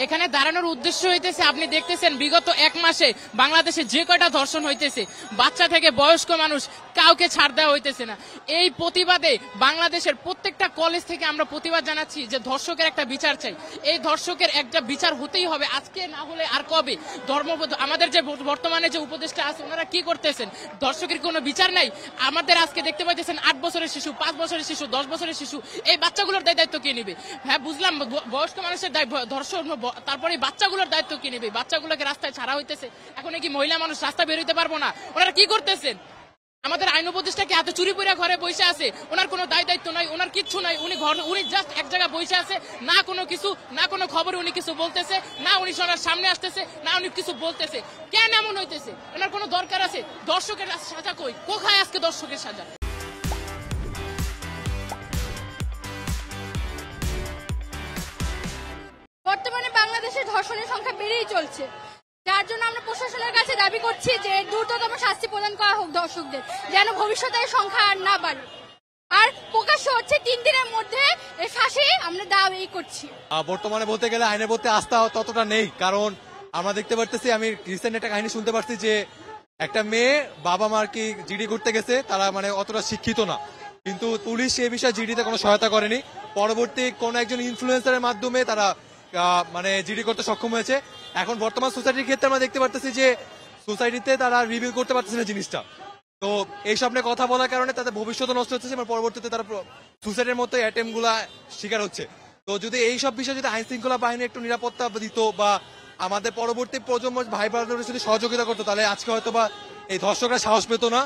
এখানে দাঁড়ানোর উদ্দেশ্য হইতেছে, আপনি দেখতেছেন বিগত এক মাসে বাংলাদেশে যে কয়টা ধর্ষণ হইতেছে, বাচ্চা থেকে বয়স্ক মানুষ কাউকে ছাড় দেওয়া হইতেছে না। এই প্রতিবাদে বাংলাদেশের প্রত্যেকটা কলেজ থেকে আমরা প্রতিবাদ জানাচ্ছি যে ধর্ষকের একটা বিচার চাই। এই ধর্ষকের একটা বিচার হতেই হবে, আজকে না হলে আর কবে? ধর্মবদ্ধ আমাদের যে বর্তমানে যে উপদেষ্টা আছে ওনারা কি করতেছেন? ধর্ষকের কোনো বিচার নাই। আমাদের আজকে দেখতে পাচ্ছেন 8 বছরের শিশু, 5 বছরের শিশু, 10 বছরের শিশু, এই বাচ্চাগুলোর দায়িত্ব কে নেবে? হ্যাঁ বুঝলাম বয়স্ক মানুষের ধর্ষণ, তারপরে বাচ্চাগুলোর দায়িত্ব কি নেবে? বাচ্চাগুলোকে রাস্তায় ছাড়া হইতেছে, এখন কি মহিলা মানুষ রাস্তা বের হইতে পারবো না? ওনারা কি করতেছেন? আমাদের আইন উপদেষ্টাকে এত চুরি পড়া ঘরে বসে আছে, ওনার কোনো দায়িত্ব নাই, ওনার কিচ্ছু নাই। উনি জাস্ট এক জায়গায় বসে আছে, না কোনো কিছু, না কোনো খবরে উনি কিছু বলতেছে, না উনি সবার সামনে আসতেছে, না উনি কিছু বলতেছে। কেন এমন হইতেছে? ওনার কোনো দরকার আছে? দর্শকের সাজা কই? কোথায় আজকে দর্শকের সাজা? বর্তমানে বাংলাদেশের ধর্ষণের সংখ্যা বেড়েই চলছে, যার জন্য আমরা প্রশাসনের কাছে দাবি করছি যে দ্রুততম শাস্তি প্রদান করা হোক ধর্ষকদের, যেন ভবিষ্যতে এর সংখ্যা আর না বাড়ে। আর প্রকাশ্য হচ্ছে 3 দিনের মধ্যে এর ফাঁসি আমরা দাবি করছি। বর্তমানে বলতে গেলে আইনের প্রতি আস্থা ততটা নেই, কারণ আমরা দেখতে পারতেছি, আমি রিসেন্ট একটা কাহিনী শুনতে পারছি যে একটা মেয়ে বাবা মার কি জিডি করতে গেছে, তারা মানে অতটা শিক্ষিত না, কিন্তু পুলিশ এই বিষয়ে জিডিতে কোনো সহায়তা করেনি। পরবর্তী কোন একজন ইনফ্লুয়েন্সারের মাধ্যমে তারা মানে জিডি করতে সক্ষম হয়েছে। এখন বর্তমান সোসাইটির ক্ষেত্রে আমরা দেখতে পারতেছি যে সোসাইটিতে তারা রিভিল করতে পারতেছে না জিনিসটা। তো এইসব নিয়ে কথা বলার কারণে তাদের ভবিষ্যৎ নষ্ট হচ্ছে এবং পরবর্তীতে তারা সুসাইডের মতো অ্যাটেম্প গুলা শিকার হচ্ছে। তো যদি এইসব বিষয়ে যদি আইন শৃঙ্খলা বাহিনী একটু নিরাপত্তা দিত বা আমাদের পরবর্তী প্রজন্ম ভাই বোনদের যদি সহযোগিতা করতো, তাহলে আজকে হয়তো বা এই ধর্ষকরা সাহস পেত না